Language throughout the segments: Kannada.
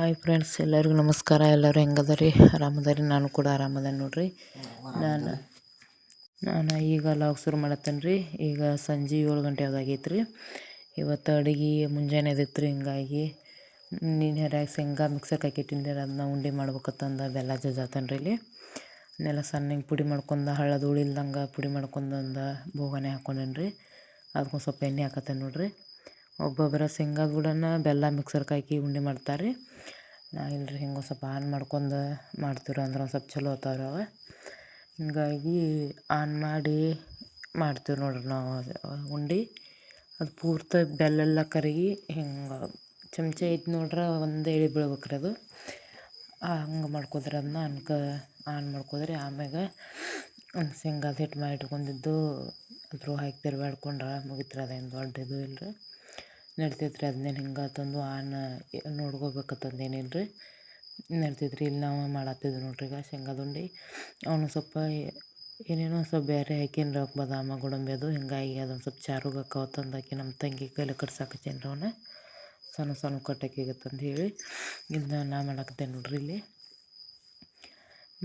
ಹಾಯ್ ಫ್ರೆಂಡ್ಸ್, ಎಲ್ಲರಿಗೂ ನಮಸ್ಕಾರ. ಎಲ್ಲರೂ ಹೆಂಗದರಿ? ಆರಾಮದರಿ? ನಾನು ಕೂಡ ಆರಾಮದೇನೆ ನೋಡ್ರಿ. ನಾನು ಈಗ ಲಾಗ್ ಶುರು ಮಾಡತ್ತೇನೆ ರೀ. ಈಗ ಸಂಜೆ 7 ಗಂಟೆ ಯಾವ್ದಾಗೈತೆ ರೀ. ಇವತ್ತು ಅಡುಗೆ ಮುಂಜಾನೆ ಎದಿತ್ತು ರೀ. ಹಿಂಗಾಗಿ ನೀನು ಹರಿಯಾಗಿ ಶೇಂಗಾ ಮಿಕ್ಸರ್ಗೆ ಹಾಕಿಟ್ಟಿನಿ ರೀ. ಅದನ್ನ ಉಂಡೆ ಮಾಡ್ಬೇಕತ್ತಂದ ಬೆಲ್ಲ ಜಜ್ಜಾತೇನೆ ರೀ. ಇಲ್ಲಿ ನೆಲ ಸಣ್ಣಗೆ ಪುಡಿ ಮಾಡ್ಕೊಂಡು ಹಳ್ಳದ ಉಳಿಲ್ದಂಗೆ ಪುಡಿ ಮಾಡ್ಕೊಂಡಂದು ಬೋಗನೆ ಹಾಕೊಂಡೇನಿ ರೀ. ಅದಕ್ಕೊಂದು ಸ್ವಲ್ಪ ಎಣ್ಣೆ ಹಾಕತ್ತೇನೆ ನೋಡ್ರಿ. ಒಬ್ಬೊಬ್ಬರ ಶೇಂಗಾದ ಗುಡನ ಬೆಲ್ಲ ಮಿಕ್ಸರ್ಗೆ ಹಾಕಿ ಉಂಡೆ ಮಾಡ್ತಾರೆ ರೀ. ನಾ ಇಲ್ಲರಿ ಹಿಂಗೆ ಸ್ವಲ್ಪ ಆನ್ ಮಾಡ್ಕೊಂಡು ಮಾಡ್ತೀವಿ ಅಂದ್ರೆ ಒಂದು ಸ್ವಲ್ಪ ಚಲೋ ಹೋಗ್ತಾವ್ರಿ ಅವ. ಹಿಂಗಾಗಿ ಆನ್ ಮಾಡಿ ಮಾಡ್ತೀವಿ ನೋಡ್ರಿ ನಾವು ಉಂಡೆ. ಅದು ಪೂರ್ತಿ ಬೆಲ್ಲೆಲ್ಲ ಕರಗಿ ಹಿಂಗೆ ಚಮಚ ಐತೆ ನೋಡ್ರಿ, ಒಂದೇ ಇಳಿ ಬೀಳ್ಬೇಕ್ರಿ ಅದು. ಹಂಗೆ ಮಾಡ್ಕೋದ್ರಿ. ಅದನ್ನ ಆನ್ ಮಾಡ್ಕೋದ್ರಿ. ಆಮ್ಯಾಗ ಒಂದು ಶೇಂಗಾದ ಹಿಟ್ಟು ಮಾಡಿ ಇಟ್ಕೊಂಡಿದ್ದು ಅದ್ರ ಹಾಕಿ ತಿರ್ಗಾಡ್ಕೊಂಡ್ರೆ ಮುಗಿತ್ರಿ. ಅದೇನು ದೊಡ್ಡ ಇದು ಇಲ್ಲರಿ, ನಡ್ತೈತ್ರಿ. ಅದನ್ನೇನು ಹಿಂಗೆ ತಂದು ನೋಡ್ಕೋಬೇಕತ್ತಂದೇನಿಲ್ಲ ರೀ, ನಡ್ತೈತ್ರಿ. ಇಲ್ಲಿ ನಾವು ಮಾಡತ್ತಿದ್ವಿ ನೋಡ್ರಿ ಈಗ ಶೇಂಗಾದ ಉಂಡೆ. ಅವನು ಸ್ವಲ್ಪ ಏನೇನೋ ಸ್ವಲ್ಪ ಬೇರೆ ಹಾಕೇನ್ರಿ, ಬಾದಾಮ ಗೋಡಂಬಿ ಅದು. ಹಿಂಗಾಗಿ ಅದೊಂದು ಸ್ವಲ್ಪ ಚಾರುಗೆ ಹಾಕವತ್ತಂದಾಕಿ ನಮ್ಮ ತಂಗಿ ಕೈಲಿ ಕಟ್ಸಾಕತ್ತೇನೆ ರೀ. ಅವನ್ನ ಸಣ್ಣ ಸಣ್ಣ ಕಟ್ಟಕ್ಕಿಗತ್ತಂದು ಹೇಳಿ ಇದನ್ನ ನಾ ಮಾಡಾಕತ್ತೇನೆ ನೋಡ್ರಿ. ಇಲ್ಲಿ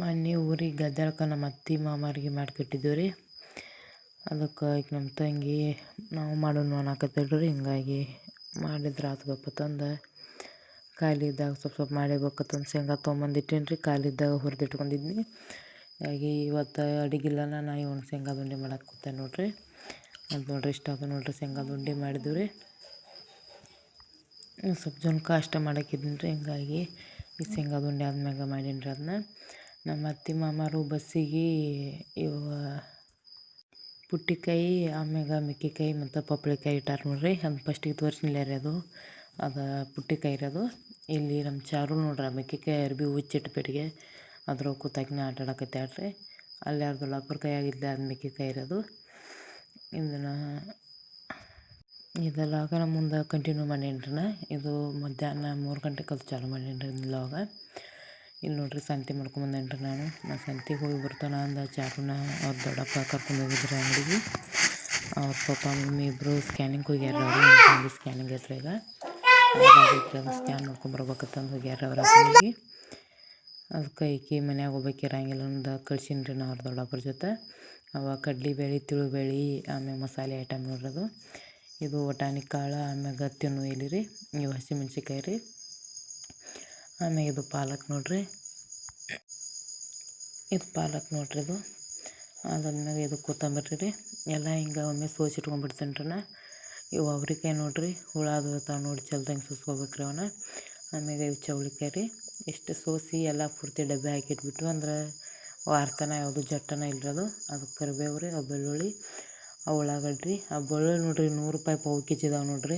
ಮೊನ್ನೆ ಊರಿಗೆ ಗದ್ದಾಳಕ್ಕೆ ನಮ್ಮ ಅತ್ತೆ ಮಾಮಾರಿಗೆ ಮಾಡಿಕೊಟ್ಟಿದ್ದೀವಿ ರೀ. ಅದಕ್ಕೆ ಈಗ ನಮ್ಮ ತಂಗಿ ನಾವು ಮಾಡೋಣ ಅನ್ನಕತ್ತೇಳ್ರಿ. ಹಿಂಗಾಗಿ ಮಾಡಿದ್ರೆ ಆತ್ಗಪ್ಪತ್ತಂದು ಖಾಲಿ ಇದ್ದಾಗ ಸ್ವಲ್ಪ ಮಾಡಬೇಕತ್ತಂದು ಶೇಂಗಾ ತೊಗೊಂಬಂದಿಟ್ಟೇನಿ ರೀ. ಖಾಲಿ ಇದ್ದಾಗ ಹುರಿದಿಟ್ಕೊಂಡಿದ್ನಿ. ಹಾಗಾಗಿ ಇವತ್ತು ಅಡುಗೆಲ್ಲನ ನಾ ಇವನು ಶೇಂಗಾದ ಉಂಡೆ ಮಾಡಕ್ಕೆ ಕೂತೇನೆ ನೋಡ್ರಿ. ಅದು ನೋಡ್ರಿ ಇಷ್ಟ ಅದು ನೋಡ್ರಿ. ಶೇಂಗಾದ ಉಂಡೆ ಮಾಡಿದ್ವಿ ರೀ. ಸ್ವಲ್ಪ ಜುನ್ಕ ಅಷ್ಟೇ ಮಾಡಾಕಿದ್ದೀನಿ ರೀ. ಹಿಂಗಾಗಿ ಈ ಶೇಂಗಾದ ಉಂಡೆ ಆದ್ಮ್ಯಾಗ ಮಾಡೀನಿ ರೀ. ಅದನ್ನ ನಮ್ಮ ಅತ್ತೆ ಮಾಮಾರು ಬಸ್ಸಿಗೆ ಇವು ಪುಟ್ಟಿಕಾಯಿ, ಆಮ್ಯಾಗ ಮೆಕ್ಕೆಕಾಯಿ ಮತ್ತು ಪಪ್ಳಿಕಾಯಿ ಇಟ್ಟಾರ ನೋಡ್ರಿ. ಅದು ಫಸ್ಟಿಗೆ ತೋರಿಸಿಲ್ಲ ರೀ. ಅದು ಪುಟ್ಟಿಕಾಯಿ ರೀ. ಅದು ಇಲ್ಲಿ ನಮ್ಮ ಚಾರು ನೋಡ್ರಿ ಮೆಕ್ಕೆಕಾಯಿ ಅರ್ಬಿ ಹುಚ್ಚಿಟ್ಬಿಟ್ಟಿಗೆ ಅದ್ರ ಕೂತಾಕಿನ ಆಟ ಆಡಕತ್ತಾಳ್ರಿ. ಅಲ್ಲಿ ಯಾರ್ದು ಲಾಪರ್ ಕೈ ಆಗಿದ್ಲೆ ಅದು ಮೆಕ್ಕೆಕಾಯಿ ಇರೋದು. ಇದೆಲ್ಲ ನಾ ಮುಂದೆ ಕಂಟಿನ್ಯೂ ಮಾಡೀನಿ ರೀ. ಇದು ಮಧ್ಯಾಹ್ನ 3 ಗಂಟೆಗೆ ಅದು ಚಾಲು ಮಾಡೀನಿ ರೀ ಇವಾಗ. ಇಲ್ಲಿ ನೋಡ್ರಿ ಸಂತೆ ಮಾಡ್ಕೊಂಬಂದೇನಿ ರೀ. ನಾನು ಸಂತೆಗೆ ಹೋಗಿ ಬರ್ತಾನೆ ಅಂದ ಚಾರುನ ಅವ್ರ ದೊಡ್ಡಪ್ಪ ಕರ್ಕೊಂಡು ಹೋಗಿದ್ರಿ ಅಂಗಡಿಗೆ. ಅವ್ರ ಪಪ್ಪ ಮಮ್ಮಿ ಇಬ್ಬರು ಸ್ಕ್ಯಾನಿಂಗ್ ಹೋಗ್ಯಾರ. ಅವರು ಸ್ಕ್ಯಾನಿಂಗ್ ಐತ್ರಿ. ಈಗ ಅದು ಸ್ಕ್ಯಾನ್ ಮಾಡ್ಕೊಂಬರ್ಬೇಕತ್ತಂದು ಹೋಗ್ಯಾರ ಅವ್ರ ಅಪ್ಪನಿಗೆ. ಅದಕ್ಕೆ ಈಕಿ ಮನ್ಯಾಗ ಹೋಗ್ಬೇಕು ಇರಂಗಿಲ್ಲ ಅಂದು ಕಳ್ಸೀನಿ ರೀ ನಾ ಅವ್ರ ದೊಡ್ಡಪ್ಪರ ಜೊತೆ. ಅವ ಕಡ್ಲಿಬೇಳೆ, ತಿಳುಬೇಳೆ, ಆಮೇಲೆ ಮಸಾಲೆ ಐಟಮ್ ನೋಡ್ರದು. ಇದು ವಟಾಣಿ ಕಾಳು, ಆಮ್ಯಾಗ ತಿನ್ನು ಎಲೆ ರೀ, ಇವು ಹಸಿಮೆಣ್ಸಿಕಾಯಿ ರೀ, ಆಮ್ಯಾಗ ಇದು ಪಾಲಕ್ ನೋಡ್ರಿ. ಇದು ಪಾಲಕ್ ನೋಡ್ರಿ. ಇದು ಅದಾದ್ಮ್ಯಾಗ ಇದು ಕೊತ್ತಂಬರಿ ರೀ. ಎಲ್ಲ ಹಿಂಗೆ ಒಮ್ಮೆ ಸೋಸಿಟ್ಕೊಂಡ್ಬಿಡ್ತೇನೆ ರೀ ನಾ. ಇವು ಅವ್ರಿಕಾಯಿ ನೋಡ್ರಿ, ಹುಳ ಅದು ಇರ್ತಾವೆ ನೋಡಿ, ಚಲ್ದಂಗೆ ಸೋಸ್ಕೋಬೇಕ್ರಿ ಅವನ್ನ. ಆಮ್ಯಾಗ ಇವು ಚೌಳಿಕಾಯಿ ರೀ. ಇಷ್ಟು ಸೋಸಿ ಎಲ್ಲ ಪೂರ್ತಿ ಡಬ್ಬೆ ಹಾಕಿಟ್ಬಿಟ್ಟು ಅಂದ್ರೆ ವಾರತನ ಯಾವುದು ಜಟ್ಟನ ಇಲ್ಲರದು. ಅದಕ್ಕೆ ಕರಿಬೇವು ರೀ, ಬೆಳ್ಳುಳ್ಳಿ, ಉಳ್ಳಾಗಡ್ಡಿ. ಆ ಬೆಳ್ಳುಳ್ಳಿ ನೋಡ್ರಿ 100 ರೂಪಾಯಿ ಪಾವು ಕೆಜಿ ಇದಾವೆ ನೋಡ್ರಿ.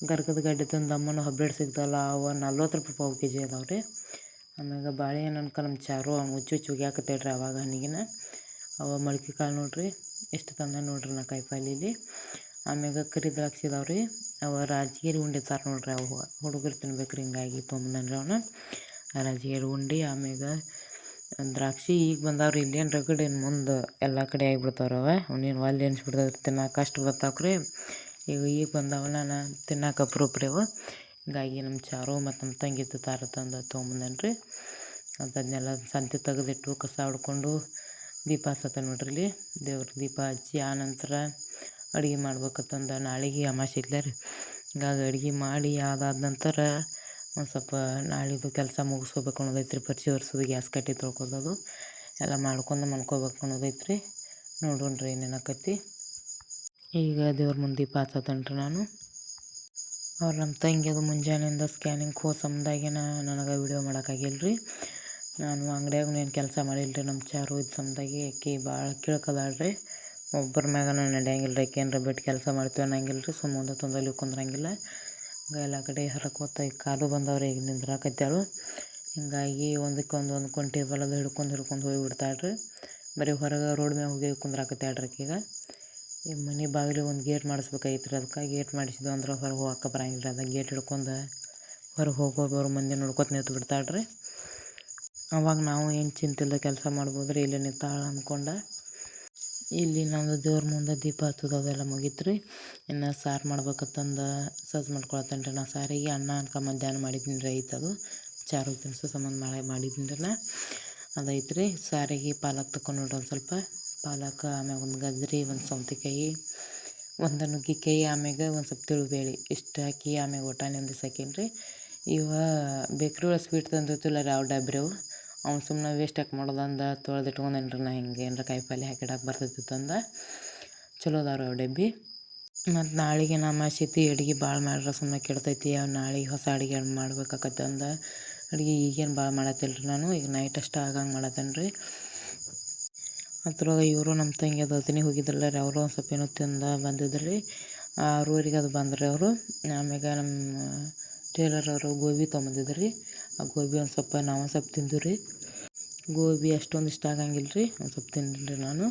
ಗರ್ಗದ ಗಡ್ಡೆ ತಂದು ಅಮ್ಮನ ಹಬ್ಬೇಡ್ ಸಿಗ್ತಾವಲ್ಲ ಅವು 40 ರೂಪಾಯಿ ಪಾವು ಕೆಜಿ ಅದಾವೆ ರೀ. ಆಮ್ಯಾಗ ಬಾಳೆಹಣ್ಣು ಅನ್ಕ ನಮ್ಮ ಚಾರು ಹುಚ್ಚು ಹೋಗ್ಯಾಕತ್ತೇಳ್ರಿ ಅವಾಗ ಹಣ್ಣಿಗಿನ. ಅವ ಮೊಳಕೆ ಕಾಳು ನೋಡ್ರಿ ಎಷ್ಟು ತಂದ ನೋಡ್ರಿ ನಾ ಕಾಯಿಪಲ್ಲೆಲಿ. ಆಮ್ಯಾಗ ಕರಿ ದ್ರಾಕ್ಷಿ ಇದಾವೆ ರೀ. ಅವ ರಾಜಗಿರಿ ಉಂಡೆ ತಾರೆ ನೋಡ್ರಿ. ಅವು ಹುಡುಗರು ತಿನ್ಬೇಕ್ರಿ. ಹಿಂಗಾಗಿ ತೊಗೊಂಬಂದನ್ರಿ ಅವನ್ನ ರಾಜಗಿರಿ ಉಂಡೆ. ಆಮ್ಯಾಗ ದ್ರಾಕ್ಷಿ ಈಗ ಬಂದಾವ್ರಿ. ಇಲ್ಲೇನು ರಗಡೆ ಮುಂದೆ ಎಲ್ಲ ಕಡೆ ಆಗಿಬಿಡ್ತಾವ್ರಿ. ಅವನೇನು ಒಲ್ಲೆ ಅನ್ಸ್ಬಿಡ್ತೈತೆ ತಿನ್ನಕ್ಕೆ, ಅಷ್ಟು ಬರ್ತಾವ್ರಿ. ಈಗ ಬಂದವ ನಾನು ತಿನ್ನಕ್ಕೆ ಅಪ್ರೂಪ ರೀ ಅವು. ಹಿಂಗಾಗಿ ನಮ್ಮ ಚಾರು ಮತ್ತು ನಮ್ಮ ತಂಗಿದ್ದು ತಾರ ತಂದು ತೊಗೊಂಬಂದೇನಿ ರೀ. ಅದನ್ನೆಲ್ಲ ಸಂತೆ ತೆಗೆದಿಟ್ಟು ಕಸ ಹೊಡ್ಕೊಂಡು ದೀಪ ಹಚ್ಚತ್ತೆ ನೋಡ್ರಿ. ಇಲ್ಲಿ ದೇವ್ರ ದೀಪ ಹಚ್ಚಿ ಆನಂತರ ಅಡುಗೆ ಮಾಡ್ಬೇಕತ್ತಂದು ನಾಳೆಗೆ ಅಮಾವಾಸ್ಯೆ ಇದ್ಲ ರೀ. ಹಿಂಗಾಗಿ ಅಡುಗೆ ಮಾಡಿ ಅದಾದ ನಂತರ ಒಂದು ಸ್ವಲ್ಪ ನಾಳಿದ್ದು ಕೆಲಸ ಮುಗಿಸ್ಕೋಬೇಕು ಅನ್ನೋದೈತೆ ರೀ. ಪರಿಚಯ ಒರೆಸೋದು, ಗ್ಯಾಸ್ ಕಟ್ಟಿ ತೊಳ್ಕೊಳೋದು ಎಲ್ಲ ಮಾಡ್ಕೊಂಡು ಮನ್ಕೋಬೇಕು ಅನ್ನೋದೈತೆ ರೀ. ನೋಡೋಣ್ರಿ ಏನೇನಾಕತಿ. ಈಗ ದೇವ್ರ ಮುಂದೆ ದೀಪ ಹಚ್ಚತ್ತೇನೆ ರೀ ನಾನು. ಅವ್ರು ನಮ್ಮ ತಂಗಿ ಅದು ಮುಂಜಾನೆಯಿಂದ ಸ್ಕ್ಯಾನಿಂಗ್ ಹೋದ ಸಮದಾಗೇನ ನನಗೆ ವಿಡಿಯೋ ಮಾಡೋಕ್ಕಾಗಿಲ್ಲ ರೀ. ನಾನು ಅಂಗಡಿಯಾಗೂ ಏನು ಕೆಲಸ ಮಾಡಿಲ್ಲ ರೀ. ನಮ್ಮ ಚಾರು ಇದ್ದ ಸಮದಾಗಿ ಆಕೆ ಭಾಳ ಕಿಳ್ಕದಾಳ್ರಿ. ಒಬ್ಬರ ಮ್ಯಾಗನ ನಡೆಯಂಗಿಲ್ಲ ರೀ. ಆಕೆ ಏನಾರ ಬಿಟ್ಟು ಕೆಲಸ ಮಾಡ್ತೀವಿ ಅನ್ನಂಗಿಲ್ಲ ರೀ. ಸುಮ್ಮನೆ ತೊಂದಲ್ಲಿ ಕುಂದ್ರಂಗಿಲ್ಲ. ಎಲ್ಲ ಕಡೆ ಹೊರಕ್ಕೆ ಹೋಗ್ತಾ ಈಗ ಕಾಲು ಬಂದವ್ರಿ. ಈಗ ನಿಂದ್ರಾಕತ್ಯಾಳು. ಹಿಂಗಾಗಿ ಒಂದು ಟೇಬಲ್ ಅದು ಹಿಡ್ಕೊಂಡು ಹೋಗಿಬಿಡ್ತಾಳೆ ರೀ. ಬರೀ ಹೊರಗೆ ರೋಡ್ ಮ್ಯಾಗ ಹೋಗಿ ಕುಂದ್ರಾಕತ್ಯಾಳ್ರಿ ಆಕೆಗ. ಈ ಮನೆ ಬಾಗಿಲು ಒಂದು ಗೇಟ್ ಮಾಡಿಸ್ಬೇಕಾಗಿತ್ತು ರೀ. ಅದಕ್ಕೆ ಗೇಟ್ ಮಾಡಿಸಿದ್ವು ಅಂದ್ರೆ ಹೊರಗೆ ಹೋಗಕ್ಕೆ ಬರಂಗಿಲ್ಲ ರೀ. ಅದಕ್ಕೆ ಗೇಟ್ ಹಿಡ್ಕೊಂಡು ಹೊರಗೆ ಹೋಗೋರು ಮಂದಿ ನೋಡ್ಕೊತ ನಿಂತು ಬಿಡ್ತಾಳೆ ರೀ. ಅವಾಗ ನಾವು ಏನು ಚಿಂತಿಲ್ಲ ಕೆಲಸ ಮಾಡ್ಬೋದು ರೀ. ಇಲ್ಲೇ ನಿಂತಾಳ ಅಂದ್ಕೊಂಡು ಇಲ್ಲಿ ನಮ್ಮದು ದೇವ್ರ ಮುಂದೆ ದೀಪ ಹಚ್ಚೋದು ಅದೆಲ್ಲ ಮುಗೀತು ರೀ. ಇನ್ನು ಸಾರು ಮಾಡ್ಬೇಕಂತಂದು ಸಜ್ಜು ಮಾಡ್ಕೊಳತ್ತೇನೆ ರೀ. ನಾನು ಸಾರಿಗೆ ಅನ್ನ ಮಧ್ಯಾಹ್ನ ಮಾಡಿದ್ದೀನಿ ರೀ, ಐತದು ಚಾರು ತಿನಿಸು ಸಂಬಂಧ ಮಾಡಿದ್ದೀನಿ ರೀ. ಅದೈತೆ ರೀ. ಸಾರಿಗೆ ಪಾಲಕ್ ತಗೊಂಡು ನೋಡ್ರಿ, ಒಂದು ಸ್ವಲ್ಪ ಪಾಲಕ್, ಆಮ್ಯಾಗ ಒಂದು ಗಜ್ಜರಿ, ಒಂದು ಸೌತೆಕಾಯಿ, ಒಂದು ನುಗ್ಗೆಕಾಯಿ, ಆಮ್ಯಾಗ ಒಂದು ಸ್ವಲ್ಪ ತಿಳುಬೇಳೆ ಇಷ್ಟು ಹಾಕಿ ಆಮ್ಯಾಗ ಒಟ್ಟಾಣಿ ಒಂದಿಷ್ಟು ಹಾಕೀನಿ ರೀ. ಇವ ಬೇಕ್ರಿ ಒಳಗೆ ಸ್ವೀಟ್ ತಂದಿರ್ತಿಲ್ಲ ರೀ, ಅವು ಡಬ್ರಿ ಅವು ಅವ್ನು ಸುಮ್ಮನೆ ವೇಸ್ಟ್ ಯಾಕೆ ಮಾಡೋದಂದ ತೊಳೆದಿಟ್ಕೊಂಡೇನಿ ರೀ. ನಾ ಹಿಂಗೆ ಏನಾರ ಕಾಯಿ ಪಲ್ಯ ಹಾಕಿಡಕ್ಕೆ ಬರ್ತೈತಿ ಅಂದ ಚಲೋ ಅದಾವ ಅವು ಡಬ್ಬಿ. ಮತ್ತು ನಾಳೆಗೆ ಅಮಾವಾಸ್ಯೆ ಐತಿ, ಅಡುಗೆ ಭಾಳ ಮಾಡ್ರೆ ಸುಮ್ಮನೆ ಕೆಡ್ತೈತಿ. ಅವು ನಾಳೆಗೆ ಹೊಸ ಅಡುಗೆ ಮಾಡ್ಬೇಕಾಕತ್ತೆ ಅಂದ ಅಡುಗೆ ಈಗೇನು ಭಾಳ ಮಾಡತ್ತಿಲ್ಲ ರೀ. ನಾನು ಈಗ ನೈಟ್ ಅಷ್ಟು ಆಗಂಗೆ ಮಾಡತ್ತೇನೆ ರೀ. ಅದ್ರೊಳಗೆ ಇವರು ನಮ್ಮ ತಂಗಿ ಅದು ಅತಿನಿ ಹೋಗಿದ್ರಲ್ಲ ರೀ, ಅವರು ಒಂದು ಸ್ವಲ್ಪ ಏನೋ ತಿಂದು ಬಂದಿದ್ರು ರೀ. 6:30ಗೆ ಅದು ಬಂದ್ರಿ ಅವರು. ಆಮ್ಯಾಗ ನಮ್ಮ ಟೇಲರ್ ಅವರು ಗೋಬಿ ತೊಗೊಂಬಂದಿದ್ರು ರೀ. ಆ ಗೋಬಿ ಒಂದು ಸ್ವಲ್ಪ ನಾವು ಒಂದು ಸ್ವಲ್ಪ ತಿಂದು ರೀ. ಗೋಬಿ ಅಷ್ಟೊಂದು ಇಷ್ಟ ಆಗಂಗಿಲ್ಲ ರೀ, ಒಂದು ಸ್ವಲ್ಪ ತಿಂದಿನಿ ರೀ ನಾನು.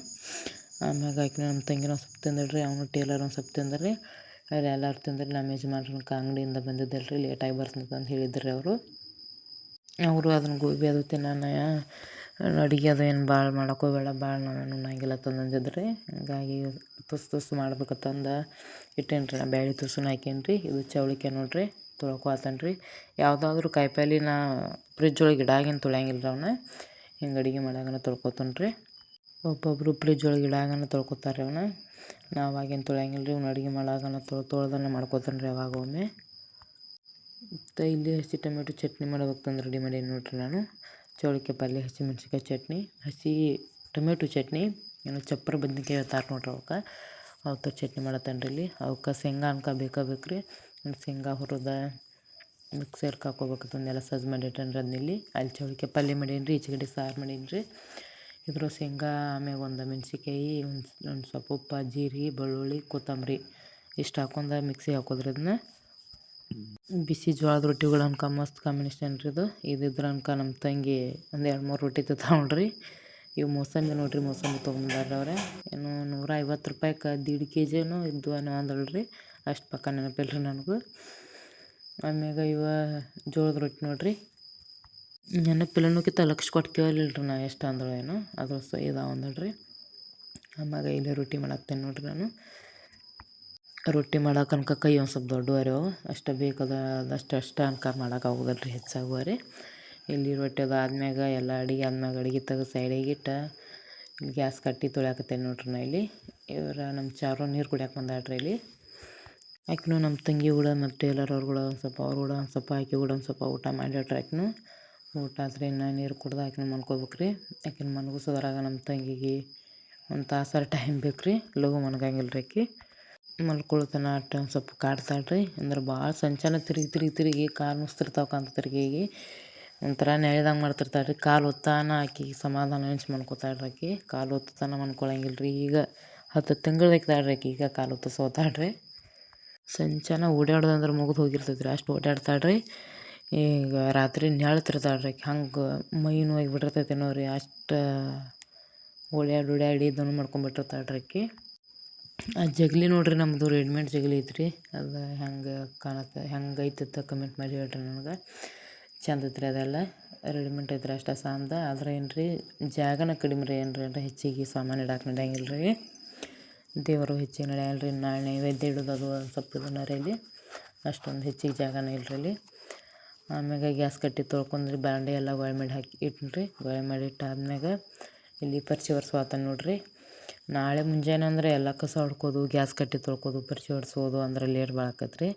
ಆಮ್ಯಾಗ ಆಕಿನ ನಮ್ಮ ತಂಗಿನ ಒಂದು ಸ್ವಲ್ಪ ತಿಂದಳು ರೀ. ಅವನು ಟೇಲರ್ ಒಂದು ಸ್ವಲ್ಪ ತಿಂದ್ರು ರೀ. ಅಲ್ಲಿ ಎಲ್ಲರೂ ತಿಂದ್ರೆ ನಮ್ಮ ಯಜಮಾನ್ರನ್ಕ ಅಂಗಡಿಯಿಂದ ಬಂದಿದ್ದಲ್ಲ ರೀ, ಲೇಟಾಗಿ ಬರ್ತಂತ ಅಂತ ಹೇಳಿದ್ರು ಅವರು ಅದನ್ನು ಗೋಬಿ ಅದು ತಿನ್ನೋಣ, ಅಡುಗೆ ಅದು ಏನು ಭಾಳ ಮಾಡೋಕೆ ಹೋಗಬೇಡ, ಭಾಳ ನಾವೇನು ಉಣ್ಣಂಗಿಲ್ಲ ತಂದಂದಿದ್ರಿ. ಹಂಗಾಗಿ ತುಸು ಮಾಡ್ಬೇಕಂತಂದು ಇಟ್ಟೇನಿ ರೀ. ನಾ ಬ್ಯಾಳೆ ತುಸುನ ಹಾಕೇನಿ ರೀ. ಇದು ಚೌಳಿಕಾಯಿ ನೋಡಿರಿ, ತೊಳ್ಕೊತಾನೆ ರೀ. ಯಾವುದಾದ್ರೂ ಕಾಯಿಪಲ್ಲೆ ನಾ ಫ್ರಿಜ್ ಒಳಗೆ ಇಡಾಗಿನ ತೊಳೆಯಂಗಿಲ್ಲ ರೀ. ಅವನ್ನ ಹಿಂಗೆ ಅಡುಗೆ ಮಾಡಾಗನ ತೊಳ್ಕೊತಾನೆ ರೀ. ಒಬ್ಬೊಬ್ಬರು ಫ್ರಿಜ್ ಒಳಗೆ ಇಡಾಗನ ತೊಳ್ಕೊತಾರೆ ಅವನ್ನ, ನಾವು ಆಗೇನು ತೊಳೆಯಂಗಿಲ್ಲ ರೀ. ಇವ್ನು ಅಡುಗೆ ಮಾಡಾಗನ ತೊಳ್ದನೆ ಮಾಡ್ಕೊತಾನೆ ರೀ ಅವಾಗ ಒಮ್ಮೆ. ಮತ್ತು ಇಲ್ಲಿ ಹಸಿ ಟೊಮೆಟೊ ಚಟ್ನಿ ಮಾಡ್ಬೇಕಂದ್ರೆ ರೆಡಿ ಮಾಡೀನಿ ನೋಡಿರಿ ನಾನು. ಚೌಳಿಕಾಯಿ ಪಲ್ಯ, ಹಸಿಮೆಣ್ಸಿಕಾಯಿ ಚಟ್ನಿ, ಹಸಿ ಟೊಮೆಟೊ ಚಟ್ನಿ, ಏನು ಚಪ್ಪರ ಬದ್ನಿಕಾಯಿ ಹೇಳ್ತಾರೆ ನೋಡ್ರಿ ಅವಕ್ಕೆ, ಅವತ್ತು ಚಟ್ನಿ ಮಾಡತ್ತೇನೆ ರೀ. ಇಲ್ಲಿ ಅವಕ್ಕೆ ಶೇಂಗಾ ಬೇಕು ರೀ. ಶೇಂಗಾ ಹುರಿದ ಮಿಕ್ಸರ್ಗೆ ಹಾಕ್ಕೋಬೇಕಂತಂದೆಲ್ಲ ಸಜ್ಜು ಮಾಡಿಟ್ಟೇನೆ ರೀ. ಅದನ್ನಿಲ್ಲಿ ಅಲ್ಲಿ ಚೌಳಿಕಾಯಿ ಪಲ್ಯ ಮಾಡೀನಿ ರೀ, ಈಚೆ ಕಡೆ ಸಾರು ಮಾಡೀನಿ ರೀ. ಇದ್ರ ಶೇಂಗಾ, ಆಮ್ಯಾಗ ಒಂದು ಮೆಣ್ಸಿಕಾಯಿ, ಒಂದು ಸ್ವಲ್ಪ ಉಪ್ಪು, ಜೀರಿಗೆ, ಬೆಳ್ಳುಳ್ಳಿ, ಕೊತ್ತಂಬರಿ ಇಷ್ಟು ಹಾಕೊಂಡು ಮಿಕ್ಸಿಗೆ ಹಾಕೋದ್ರಿ. ಅದನ್ನ ಬಿಸಿ ಜೋಳದ ರೊಟ್ಟಿಗಳು ಅನ್ಕ ಮಸ್ತ್ ಕಾಂಬಿನೇಷನ್ ರೀ ಇದು. ಇದಿದ್ರ ಅನ್ಕ ನಮ್ಮ ತಂಗಿ ಒಂದು 2-3 ರೊಟ್ಟಿ ತೊಗೊಂಡ್ರಿ. ಇವು ಮೋಸಂಬಿ ನೋಡಿರಿ, ಮೋಸಂಬಿ ತೊಗೊಂಬಂದಾರ ಅವ್ರೆ. ಏನು 150 ರೂಪಾಯಿಗೆ 1.5 kg ಇದ್ದು ಅನ್ನೋ ಅಂದಳ್ರಿ. ಅಷ್ಟು ಪಕ್ಕ ನೆನಪಿಲ್ಲ ರೀ ನನಗೂ. ಆಮ್ಯಾಗ ಇವ ಜೋಳದ ರೊಟ್ಟಿ ನೋಡಿರಿ, ನೆನಪಿಲ್ಲನೋಕ್ಕಿಂತ ಲಕ್ಷ ಕೊಟ್ಟು ಕೇಳಲಿಲ್ಲ ರೀ ನಾ ಎಷ್ಟು ಅಂದಳು ಏನೋ, ಅದು ಇದಾವ ಅಂದಳ್ರಿ. ಆಮ್ಯಾಗ ಇಲ್ಲಿ ರೊಟ್ಟಿ ಮಾಡಾಕ್ತೇನೆ ನೋಡಿರಿ ನಾನು. ರೊಟ್ಟಿ ಮಾಡೋಕೆ ಅನ್ಕ ಕೈ ಒಂದು ಸ್ವಲ್ಪ ದೊಡ್ಡವರೆ ಅವು, ಅಷ್ಟು ಬೇಕದ ಅಷ್ಟು ಅನ್ಕ ಮಾಡೋಕ್ಕಾಗೋದಲ್ಲ ರೀ, ಹೆಚ್ಚಾಗುವರೆ. ಇಲ್ಲಿ ರೊಟ್ಟಿ ಅದು ಆದ್ಮ್ಯಾಗ ಎಲ್ಲ ಅಡುಗೆ ಆದ್ಮ್ಯಾಗ ಅಡುಗೆ ತೆಗೆದು ಸೈಡಿಗೆ ಇಟ್ಟು ಇಲ್ಲಿ ಗ್ಯಾಸ್ ಕಟ್ಟಿ ತೊಳ್ಯಾಕತ್ತೇನೆ ನೋಡ್ರಿ ನಾ ಇಲ್ಲಿ. ನಮ್ಮ ಚಾರು ನೀರು ಕುಡಿಯಾಕೆ ಬಂದಾಳ್ರಿ ಇಲ್ಲಿ. ಆಕಿನೂ ನಮ್ಮ ತಂಗಿ ಕೂಡ ಮತ್ತು ಟೇಲರ್ ಅವ್ರು ಕೂಡ ಒಂದು ಸ್ವಲ್ಪ, ಅವ್ರು ಕೂಡ ಒಂದು ಸ್ವಲ್ಪ, ಆಕಿ ಕೂಡ ಒಂದು ಸ್ವಲ್ಪ ಊಟ ಮಾಡಿಟ್ರಿ. ಆಕಿನೂ ಊಟ ಆದ್ರೆ ಇನ್ನು ನೀರು ಕುಡ್ದು ಆಕಿನೂ ಮನ್ಕೋಬೇಕು ರೀ. ಆಕಿನ ಮನ್ಗಿಸೋದ್ರಾಗ ನಮ್ಮ ತಂಗಿಗೆ ಒಂದು ತಾಸಾರ ಟೈಮ್ ಬೇಕು ರೀ, ಲಘು ಮನ್ಗಂಗಿಲ್ಲ ರೀ ಆಕಿ. ಮಲ್ಕೊಳ್ತಾನ ಅಟ್ಟು ಒಂದು ಸ್ವಲ್ಪ ಕಾಡ್ತಾಳೆ ರೀ. ಅಂದ್ರೆ ಭಾಳ ಸಂಚಾನ ತಿರುಗಿ ಕಾಲು ನುಸ್ತಿರ್ತಾವೆ ಕಾಣ್ತೈತೆ ರೀ ಆಕಿಗೆ. ಒಂಥರ ನೆಳಿದಂಗೆ ಮಾಡ್ತಿರ್ತಾಳೆ ರೀ. ಕಾಲು ಒತ್ತಾನ ಆಕಿಗೆ ಸಮಾಧಾನ ಅನಿಸಿ ಮನ್ಕೋತಾಳೆ ರೀ ಆಕಿ. ಕಾಲು ಒತ್ತತಾನ ಮನ್ಕೊಳಂಗಿಲ್ಲ ರೀ. ಈಗ 10 ತಿಂಗಳದಾಕಿದಾಳೆ ರೀ ಆಕಿ, ಈಗ ಕಾಲು ಒತ್ತಿಸೋತಾಳೆ ರೀ. ಸಂಚಾನ ಓಡಾಡೋದಂದ್ರೆ ಮುಗಿದು ಹೋಗಿರ್ತೈತೆ ರೀ, ಅಷ್ಟು ಓಡಾಡ್ತಾಳೆ ರೀ. ಈಗ ರಾತ್ರಿ ನೆಳ್ತಿರ್ತಾಳೆ ರೀ ಆಕಿ, ಹಂಗೆ ಮೈ ನೋವಾಗಿ ಬಿಟ್ಟಿರ್ತೈತೇನೋ ರೀ, ಅಷ್ಟು ಓಡಾಡಿ ಇದನ್ನು ಮಾಡ್ಕೊಂಬಿಟ್ಟಿರ್ತಾಳೆ ರೀ ಆಕಿ. ಆ ಜಗಲಿ ನೋಡಿರಿ, ನಮ್ಮದು ರೆಡಿಮೇಡ್ ಜಗಲಿ ಐತ್ರಿ. ಅದು ಹೆಂಗೆ ಕಾಣುತ್ತೆ, ಹೆಂಗೆ ಐತಂತ ಕಮೆಂಟ್ ಮಾಡಿ ಹೇಳ್ರಿ ನನಗೆ. ಚಂದ ಐತ್ರಿ ಅದೆಲ್ಲ, ರೆಡಿಮೇಡ್ ಐತ್ರಿ ಅಷ್ಟು ಸಾಂದ. ಆದ್ರೆ ಏನು ರೀ, ಜಾಗನ ಕಡಿಮೆ ರೀ. ಏನ್ರಿ ಹೆಚ್ಚಿಗೆ ಸಾಮಾನು ಇಡಕ್ಕೆ ನಡೆಯಂಗಿಲ್ಲ ರೀ. ದೇವರು ಹೆಚ್ಚಿಗೆ ನಡೆಯಲ್ಲ ರೀ. ನಾಳೆ ನೈವೇದ್ಯ ಇಡೋದು ಅದು ಒಂದು ಸ್ವಲ್ಪ ಇದನ್ನ ರೀ ಇಲ್ಲಿ, ಅಷ್ಟೊಂದು ಹೆಚ್ಚಿಗೆ ಜಾಗನ ಇಲ್ಲ ರೀ ಇಲ್ಲಿ. ಆಮ್ಯಾಗ ಗ್ಯಾಸ್ ಕಟ್ಟಿ ತೊಳ್ಕೊಂಡ್ರಿ, ಬಾಂಡೆ ಎಲ್ಲ ಗೋಳೆ ಮಾಡಿ ಹಾಕಿ ಇಟ್ಟಿನಿ ರೀ. ಗೋಳೆ ಮಾಡಿ ಇಟ್ಟಾದ್ಮ್ಯಾಗ ಇಲ್ಲಿ ಪರ್ಚಿ ಒರೆಸೋತಾನೆ ನೋಡಿರಿ. ನಾಳೆ ಮುಂಜಾನೆ ಅಂದ್ರೆ ಎಲ್ಲ ಕಸ ಹೊಡ್ಕೋದು, ಗ್ಯಾಸ್ ಕಟ್ಟಿ ತೊಳ್ಕೋದು, ಪರ್ಚಿ ಒರೆಸೋದು ಅಂದ್ರೆ ಲೇಟ್ ಭಾಳ ಆಕೈತೆ ರೀ.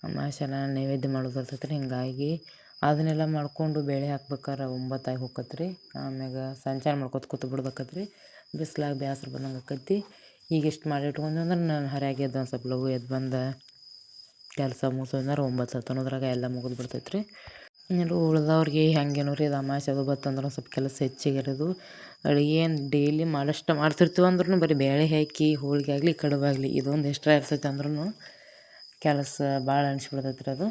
ಅಮಾವಾಸ್ಯೆನ ನೈವೇದ್ಯ ಮಾಡೋದು ಇರ್ತೈತೆ ರೀ. ಹಿಂಗಾಗಿ ಅದನ್ನೆಲ್ಲ ಮಾಡ್ಕೊಂಡು ಬೇಳೆ ಹಾಕ್ಬೇಕಾರೆ 9 ಆಗಿ ಹೋಗತ್ತೆ ರೀ. ಆಮ್ಯಾಗ ಸಂಚಾರ ಮಾಡ್ಕೊತ ಕೂತ್ಬಿಡ್ಬೇಕಾಕತ್ತೆ ರೀ. ಬಿಸ್ಲಾಗ ಬೇಸ್ರ ಬಂದಂಗೆ ಆಕೈತಿ. ಈಗ ಇಷ್ಟು ಮಾಡಿ ಇಟ್ಕೊಂಡ್ವಿ ಅಂದ್ರೆ ನಾನು ಹರ್ಯಾಗೆ ಎದ್ದು ಒಂದು ಸ್ವಲ್ಪ ಲಘು ಎದ್ದು ಬಂದು ಕೆಲಸ ಮುಗಿಸೋದ್ರೆ 9 ಹತ್ತೋದ್ರಾಗ ಎಲ್ಲ ಮುಗಿದು ಬಿಡ್ತೈತೆ ರೀ. ಇನ್ನು ಉಳ್ದವ್ರಿಗೆ ಹೆಂಗೇನೋ ರೀ, ಇದು ಅಮಾವಾಸ್ಯೆ ಅದು ಬತ್ತಂದ್ರೆ ಒಂದು ಸ್ವಲ್ಪ ಕೆಲಸ ಹೆಚ್ಚಿಗೆ ಇರೋದು. ಅಡುಗೆ ಏನು ಡೈಲಿ ಮಾಡೋಷ್ಟು ಮಾಡ್ತಿರ್ತೀವಿ ಅಂದ್ರೂ ಬರೀ ಬೇಳೆ ಹಾಕಿ ಹೋಳಿಗೆ ಆಗಲಿ ಕಡುಬಾಗಲಿ ಇದೊಂದು ಎಕ್ಸ್ಟ್ರಾ ಇರ್ತೈತೆ ಅಂದ್ರೂ ಕೆಲಸ ಭಾಳ ಅನಿಸ್ಬಿಡ್ತೈತೆ ರೀ ಅದು.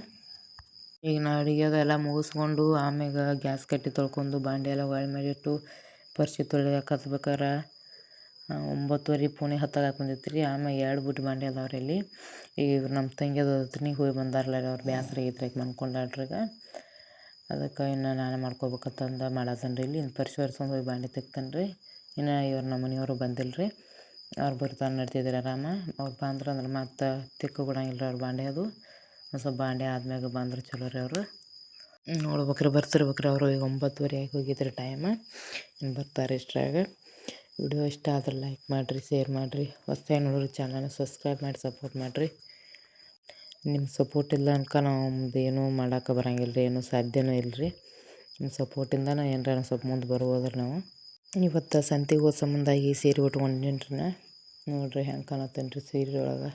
ಈಗ ನಾ ಅಡುಗೆ ಅದೆಲ್ಲ ಮುಗಿಸ್ಕೊಂಡು ಆಮ್ಯಾಗ ಗ್ಯಾಸ್ ಕಟ್ಟಿ ತೊಳ್ಕೊಂಡು ಬಾಂಡೆ ಎಲ್ಲ ಒಳೆ ಮಾಡಿಟ್ಟು ಪರ್ಚಿ ತೊಳಿಯಕ್ಕೆ ಹತ್ಬೇಕಾರೆ 9:30 ಪೌಣೆ 10 ಬಂದೈತೆ ರೀ. ಆಮ್ಯಾಗ 2 ಬುಟ್ಟಿ ಬಾಂಡೆ ಅದಾವ್ರಿ ಇಲ್ಲಿ. ಈಗ ನಮ್ಮ ತಂಗಿ ಅದು ಅತನಿಗೆ ಹೋಗಿ ಬಂದಾರಲ್ಲ ರೀ, ಅವ್ರು ಬೇಸರ ಆಗೈತೆ ರೀ, ಮನ್ಕೊಂಡಾಳ್ರಿ ಈಗ. ಅದಕ್ಕೆ ಇನ್ನು ನಾನೇ ಮಾಡ್ಕೋಬೇಕಂತಂದು ಮಾಡತ್ತೇನೆ ರೀ ಇಲ್ಲಿ. ಇನ್ನು ಪರ್ಚಿ ಒರೆಸ್ಕೊಂಡು ಹೋಗಿ ಬಾಂಡೆ ತೆಗ್ತೇನೆ ರೀ. ಇನ್ನು ಇವ್ರು ನಮ್ಮ ಮನೆಯವರು ಬಂದಿಲ್ಲ ರೀ. ಅವ್ರು ಬರ್ತಾನೆ ನಡ್ತಿದ್ರು ಆರಾಮ. ಅವ್ರು ಬಂದ್ರೆ ಮತ್ತೆ ತಿಕ್ಕು ಕೊಡಂಗಿಲ್ಲ ಅವ್ರು ಬಾಂಡೆ ಅದು. ಸ್ವಲ್ಪ ಬಾಂಡೆ ಆದ್ಮ್ಯಾಗ ಬಂದ್ರೆ ಚಲೋ ರೀ ಅವರು. ನೋಡ್ಬೇಕ್ರಿ ಬರ್ತಿರ್ಬೇಕ್ರಿ ಅವರು. ಈಗ 9:30 ಆಗಿ ಹೋಗಿದ್ರಿ ಟೈಮ್. ಇನ್ನು ಬರ್ತಾರೆ ಇಷ್ಟ್ರಾಗ. ವಿಡಿಯೋ ಇಷ್ಟ ಆದ್ರೆ ಲೈಕ್ ಮಾಡಿರಿ, ಶೇರ್ ಮಾಡಿರಿ. ಹೊಸ್ದಾಗಿ ನೋಡ್ರಿ ಚಾನಲ್ನ ಸಬ್ಸ್ಕ್ರೈಬ್ ಮಾಡಿ ಸಪೋರ್ಟ್ ಮಾಡಿರಿ. ನಿಮ್ಮ ಸಪೋರ್ಟ್ ಇಲ್ಲ ಅನ್ಕ ನಾವು ಏನೂ ಮಾಡೋಕೆ ಬರಂಗಿಲ್ಲ ರೀ, ಏನೂ ಸಾಧ್ಯವೂ ಇಲ್ಲ ರೀ. ನಿಮ್ಮ ಸಪೋರ್ಟಿಂದನೇ ಏನಾರ ಸ್ವಲ್ಪ ಮುಂದೆ ಬರ್ಬೋದ್ರಿ ನಾವು. ಇವತ್ತು ಸಂತಿಗೆ ಹೋದ ಸಂಬಂಧಾಗಿ ಸೀರೆ ಉಟ್ಕೊಂಡಿನ್ರಿ ನಾ. ನೋಡಿರಿ ಹೆಂಗೆ ಕಾಣತ್ತೇನೆ ರೀ ಸೀರೆ ಒಳಗೆ.